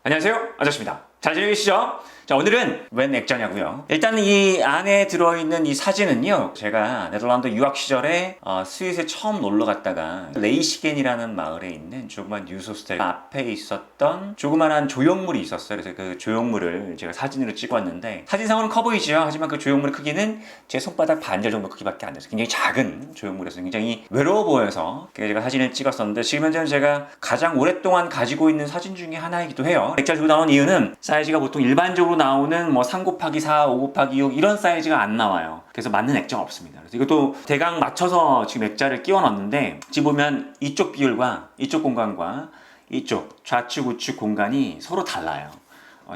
안녕하세요, 아저씨입니다. 잘 지내고 계시죠? 자, 오늘은 웬 액자냐고요. 일단 이 안에 들어있는 이 사진은요, 제가 네덜란드 유학 시절에 스윗에 처음 놀러 갔다가 레이시겐이라는 마을에 있는 조그만 유소스텔 앞에 있었던 조그만한 조형물이 있었어요. 그래서 그 조형물을 제가 사진으로 찍었는데 사진상으로는 커 보이죠. 하지만 그 조형물의 크기는 제 손바닥 반절 정도 크기밖에 안 돼서 굉장히 작은 조형물이어서 굉장히 외로워 보여서 제가 사진을 찍었었는데, 지금 현재는 제가 가장 오랫동안 가지고 있는 사진 중에 하나이기도 해요. 액자 들고 나온 이유는 사이즈가 보통 일반적으로 나오는 뭐 3 곱하기 4, 5 곱하기 6 이런 사이즈가 안 나와요. 그래서 맞는 액자가 없습니다. 그래서 이것도 대강 맞춰서 지금 액자를 끼워 놨는데, 지금 보면 이쪽 비율과 이쪽 공간과 이쪽 좌측 우측 공간이 서로 달라요.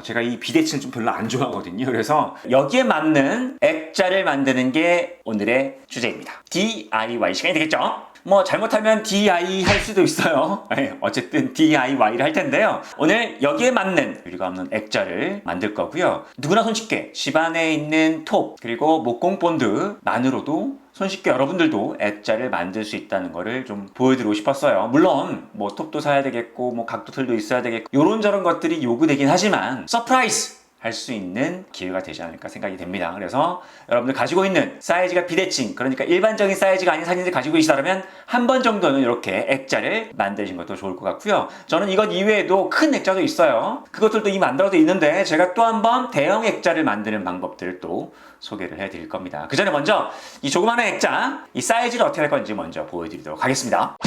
제가 이 비대칭을 좀 별로 안 좋아하거든요. 그래서 여기에 맞는 액자를 만드는 게 오늘의 주제입니다. DIY 시간이 되겠죠? 뭐 잘못하면 DIY 할 수도 있어요. 어쨌든 DIY를 할 텐데요. 오늘 여기에 맞는 유리가 없는 액자를 만들 거고요. 누구나 손쉽게 집안에 있는 톱 그리고 목공 본드만으로도 손쉽게 여러분들도 액자를 만들 수 있다는 거를 좀 보여드리고 싶었어요. 물론 뭐 톱도 사야 되겠고 뭐 각도틀도 있어야 되겠고 요런저런 것들이 요구되긴 하지만 서프라이즈 할 수 있는 기회가 되지 않을까 생각이 됩니다. 그래서 여러분들 가지고 있는 사이즈가 비대칭, 그러니까 일반적인 사이즈가 아닌 사진을 가지고 계시다면 한 번 정도는 이렇게 액자를 만드시는 것도 좋을 것 같고요. 저는 이것 이외에도 큰 액자도 있어요. 그것들도 이미 만들어져 있는데 제가 또 한 번 대형 액자를 만드는 방법들을 또 소개를 해드릴 겁니다. 그 전에 먼저 이 조그마한 액자, 이 사이즈를 어떻게 할 건지 먼저 보여드리도록 하겠습니다.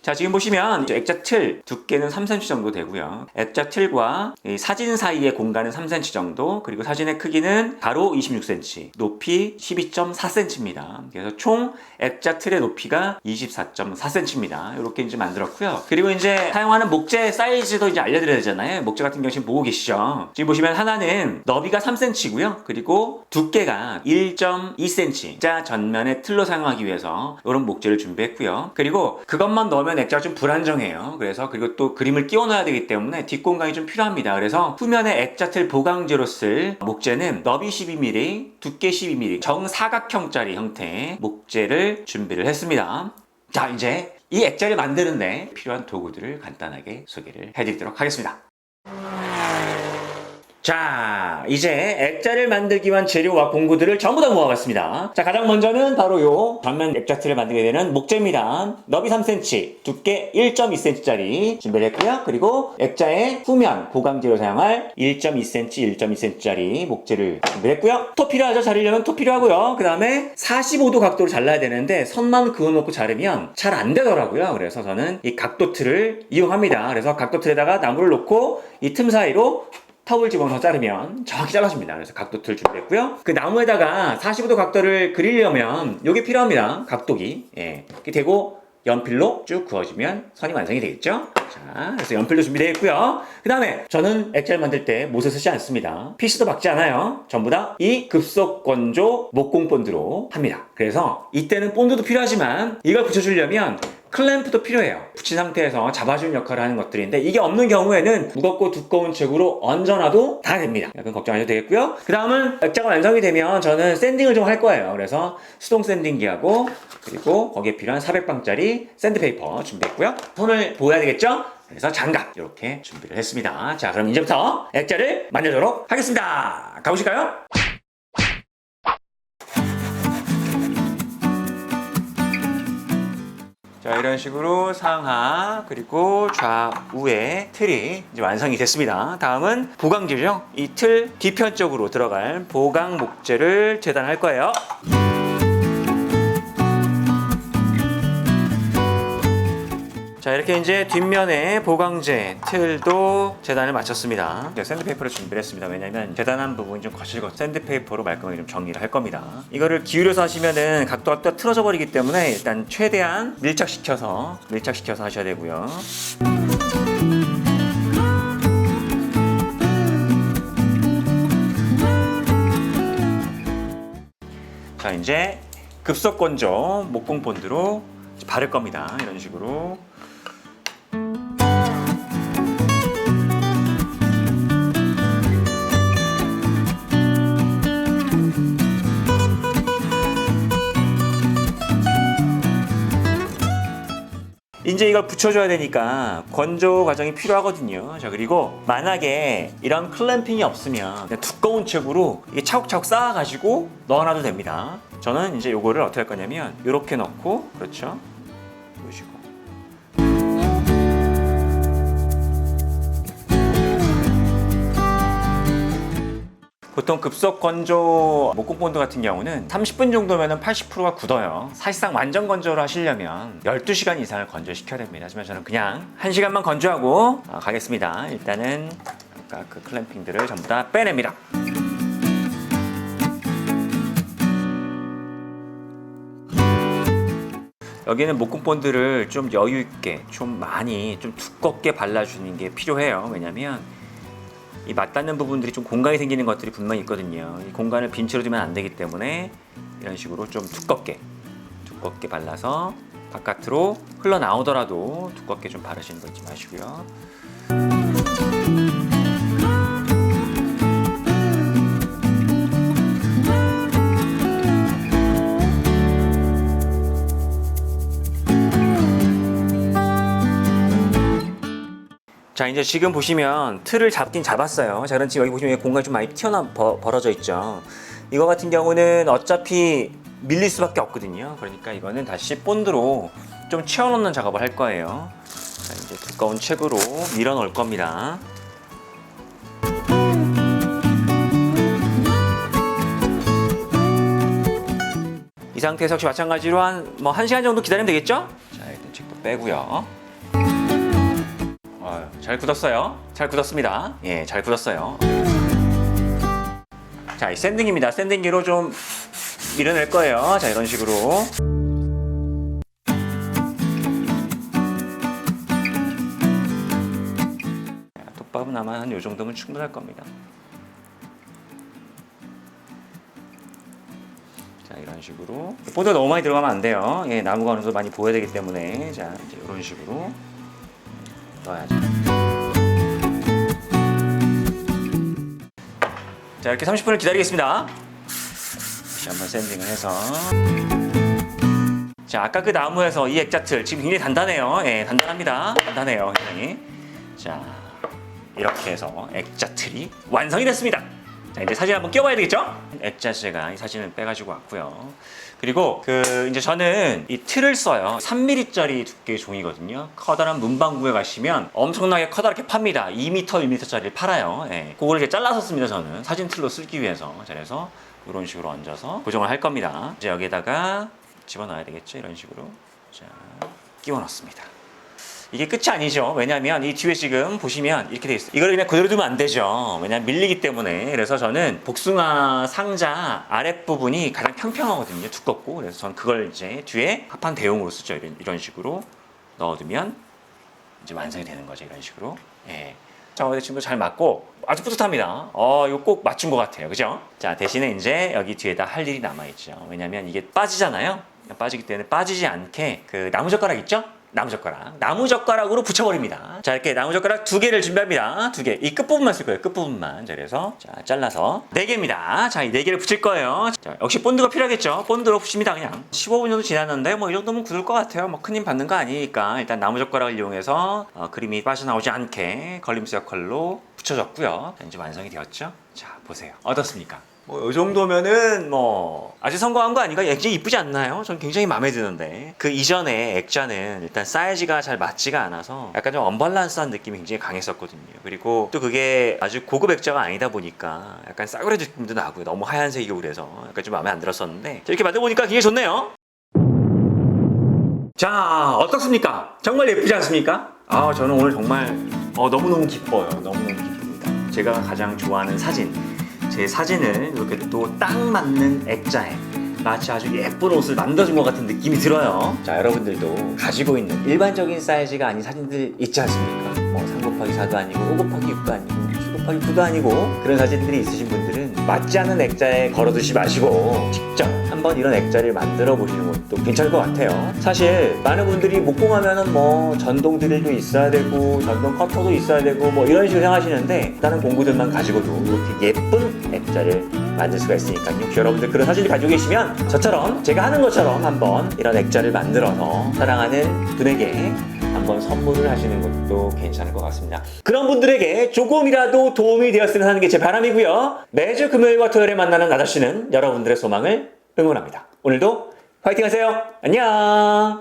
자, 지금 보시면 액자 틀 두께는 3cm 정도 되고요. 액자 틀과 사진 사이의 공간은 3cm 정도, 그리고 사진의 크기는 가로 26cm, 높이 12.4cm입니다. 그래서 총 액자 틀의 높이가 24.4cm입니다. 이렇게 이제 만들었고요. 그리고 이제 사용하는 목재 사이즈도 이제 알려드려야 되잖아요. 목재 같은 경우 지금 보고 계시죠? 지금 보시면 하나는 너비가 3cm고요. 그리고 두께가 1.2cm. 액자 전면의 틀로 사용하기 위해서 이런 목재를 준비했고요. 그리고 그것만 넣으면 액자가 좀 불안정해요. 그리고 또 그림을 끼워 넣어야 되기 때문에 뒷공간이 좀 필요합니다. 그래서 후면에 액자틀 보강제로 쓸 목재는 너비 12mm, 두께 12mm 정사각형짜리 형태의 목재를 준비를 했습니다. 자, 이제 이 액자를 만드는데 필요한 도구들을 간단하게 소개를 해드리도록 하겠습니다. 자, 이제 액자를 만들기 위한 재료와 공구들을 전부 다 모아봤습니다. 자, 가장 먼저는 바로 요 전면 액자 틀을 만들게 되는 목재입니다. 너비 3cm, 두께 1.2cm짜리 준비를 했고요. 그리고 액자의 후면 보강재로 사용할 1.2cm, 1.2cm짜리 목재를 준비를 했고요. 톱 필요하죠? 자르려면 톱 필요하고요. 그 다음에 45도 각도로 잘라야 되는데 선만 그어놓고 자르면 잘 안 되더라고요. 그래서 저는 이 각도 틀을 이용합니다. 그래서 각도 틀에다가 나무를 놓고 이 틈 사이로 톱을 집어넣어 자르면 정확히 잘라줍니다. 그래서 각도틀 준비했고요. 그 나무에다가 45도 각도를 그리려면 이게 필요합니다. 각도기. 이렇게 대고 연필로 쭉 그어주면 선이 완성이 되겠죠? 자, 그래서 연필도 준비되어 있고요. 그 다음에 저는 액자를 만들 때 못을 쓰지 않습니다. 피스도 박지 않아요. 전부 다 이 급속 건조 목공 본드로 합니다. 그래서 이때는 본드도 필요하지만 이걸 붙여주려면 클램프도 필요해요. 붙인 상태에서 잡아주는 역할을 하는 것들인데, 이게 없는 경우에는 무겁고 두꺼운 책으로 얹어놔도 다 됩니다. 약간 걱정하셔도 되겠고요. 그 다음은 액자가 완성이 되면 저는 샌딩을 좀 할 거예요. 그래서 수동 샌딩기하고 그리고 거기에 필요한 400방짜리 샌드페이퍼 준비했고요. 손을 보호해야 되겠죠? 그래서 장갑 이렇게 준비를 했습니다. 자, 그럼 이제부터 액자를 만들도록 하겠습니다. 가보실까요? 자, 이런 식으로 상하 그리고 좌우의 틀이 이제 완성이 됐습니다. 다음은 보강재죠. 이 틀 뒤편 쪽으로 들어갈 보강 목재를 재단할 거예요. 자, 이렇게 이제 뒷면에 보강재 틀도 재단을 마쳤습니다. 샌드페이퍼를 준비를 했습니다. 왜냐면 재단한 부분이 좀 거칠고 샌드페이퍼로 말끔하게 좀 정리를 할 겁니다. 이거를 기울여서 하시면은 각도가 또 틀어져 버리기 때문에 일단 최대한 밀착시켜서 하셔야 되고요. 자, 이제 급속 건조 목공 본드로 바를 겁니다. 이런 식으로. 이제 이걸 붙여줘야 되니까 건조 과정이 필요하거든요. 자, 그리고 만약에 이런 클램핑이 없으면 그냥 두꺼운 책으로 이게 차곡차곡 쌓아가지고 넣어놔도 됩니다. 저는 이제 요거를 어떻게 할 거냐면 이렇게 넣고, 그렇죠? 보시고. 보통 급속 건조 목공 본드 같은 경우는 30분 정도면 80%가 굳어요. 사실상 완전 건조를 하시려면 12시간 이상을 건조시켜야 됩니다. 하지만 저는 그냥 1시간만 건조하고 가겠습니다. 일단은 아까 그 클램핑들을 전부 다 빼냅니다. 여기는 목공 본드를 좀 여유 있게, 좀 많이, 좀 두껍게 발라주는 게 필요해요. 왜냐면 이 맞닿는 부분들이 좀 공간이 생기는 것들이 분명히 있거든요. 이 공간을 빈채로 두면 안 되기 때문에 이런 식으로 좀 두껍게 발라서 바깥으로 흘러나오더라도 두껍게 좀 바르시는 거 잊지 마시고요. 자, 이제 지금 보시면 틀을 잡긴 잡았어요. 자, 그럼 지금 여기 보시면 공간이 좀 많이 벌어져 있죠. 이거 같은 경우는 어차피 밀릴 수밖에 없거든요. 그러니까 이거는 다시 본드로 좀 채워놓는 작업을 할 거예요. 자, 이제 두꺼운 책으로 밀어 넣을 겁니다. 이 상태에서 역시 마찬가지로 한 1시간 정도 기다리면 되겠죠? 자, 일단 책도 빼고요. 잘 굳었어요. 잘 굳었습니다. 예, 잘 굳었어요. 자, 이 샌딩입니다. 샌딩기로 좀 밀어낼 거예요. 자, 이런 식으로. 톱밥은 아마 한 요 정도면 충분할 겁니다. 자, 이런 식으로. 본드가 너무 많이 들어가면 안 돼요. 예, 나무가 어느 정도 많이 보여야 되기 때문에. 자, 이제 이런 식으로 넣어야죠. 자, 이렇게 30분을 기다리겠습니다. 다시 한번 샌딩을 해서. 자, 아까 그 나무에서 이 액자틀 지금 굉장히 단단해요. 예, 단단합니다. 단단해요, 굉장히. 자, 이렇게 해서 액자틀이 완성이 됐습니다. 자, 이제 사진 한번 끼워봐야 되겠죠? 액자재가 이 사진을 빼가지고 왔고요. 그리고 이제 저는 이 틀을 써요. 3mm짜리 두께의 종이거든요. 커다란 문방구에 가시면 엄청나게 커다랗게 팝니다. 2m, 1m짜리를 팔아요. 예. 그거를 이제 잘라서 씁니다. 저는 사진 틀로 쓰기 위해서. 그래서 이런 식으로 얹어서 고정을 할 겁니다. 이제 여기다가 집어넣어야 되겠죠? 이런 식으로. 자, 끼워 넣습니다. 이게 끝이 아니죠. 왜냐하면 이 뒤에 지금 보시면 이렇게 돼 있어요. 이걸 그냥 그대로 두면 안 되죠. 왜냐하면 밀리기 때문에. 그래서 저는 복숭아 상자 아랫부분이 가장 평평하거든요. 두껍고. 그래서 저는 그걸 이제 뒤에 합판 대용으로 쓰죠. 이런 식으로 넣어두면 이제 완성이 되는 거죠. 이런 식으로. 예. 자, 지금도 잘 맞고 아주 뿌듯합니다. 이거 꼭 맞춘 것 같아요. 그죠? 자, 대신에 이제 여기 뒤에다 할 일이 남아있죠. 왜냐면 이게 빠지잖아요. 빠지기 때문에 빠지지 않게 그 나무젓가락 있죠? 나무젓가락으로 붙여버립니다. 자, 이렇게 나무젓가락 2개를 준비합니다. 2개. 이 끝부분만 쓸 거예요. 끝부분만. 자, 그래서 자, 잘라서 4개입니다. 자, 이 4개를 붙일 거예요. 자, 역시 본드가 필요하겠죠. 본드로 붙입니다. 그냥 15분 정도 지났는데 이 정도면 굳을 것 같아요. 큰 힘 받는 거 아니니까 일단 나무젓가락을 이용해서 그림이 빠져나오지 않게 걸림수 역할로 붙여줬고요. 자, 이제 완성이 되었죠. 자, 보세요. 어떻습니까? 이 정도면은 아주 성공한 거 아닌가? 굉장히 이쁘지 않나요? 전 굉장히 마음에 드는데 그 이전에 액자는 일단 사이즈가 잘 맞지가 않아서 약간 좀 언밸런스한 느낌이 굉장히 강했었거든요. 그리고 또 그게 아주 고급 액자가 아니다 보니까 약간 싸구려 느낌도 나고요. 너무 하얀색이고 그래서 약간 좀 마음에 안 들었었는데 이렇게 만들어보니까 굉장히 좋네요. 자, 어떻습니까? 정말 예쁘지 않습니까? 저는 오늘 정말 너무너무 기뻐요. 너무너무 기쁩니다. 제가 가장 좋아하는 사진, 제 사진을 이렇게 또 딱 맞는 액자에 마치 아주 예쁜 옷을 만들어준 것 같은 느낌이 들어요. 자, 여러분들도 가지고 있는 일반적인 사이즈가 아닌 사진들 있지 않습니까? 3 곱하기 4도 아니고 5 곱하기 6도 아니고 7 곱하기 9도 아니고 그런 사진들이 있으신 분들은 맞지 않는 액자에 걸어두지 마시고 직접 한번 이런 액자를 만들어 보시는 것도 괜찮을 것 같아요. 사실 많은 분들이 목공하면은 전동 드릴도 있어야 되고 전동 커터도 있어야 되고 이런 식으로 생각하시는데 다른 공구들만 가지고도 이렇게 예쁜 액자를 만들 수가 있으니까요. 혹시 여러분들 그런 사진을 가지고 계시면 저처럼 제가 하는 것처럼 한번 이런 액자를 만들어서 사랑하는 분에게 한번 선물을 하시는 것도 괜찮을 것 같습니다. 그런 분들에게 조금이라도 도움이 되었으면 하는 게 제 바람이고요. 매주 금요일과 토요일에 만나는 아저씨는 여러분들의 소망을 응원합니다. 오늘도 화이팅 하세요. 안녕.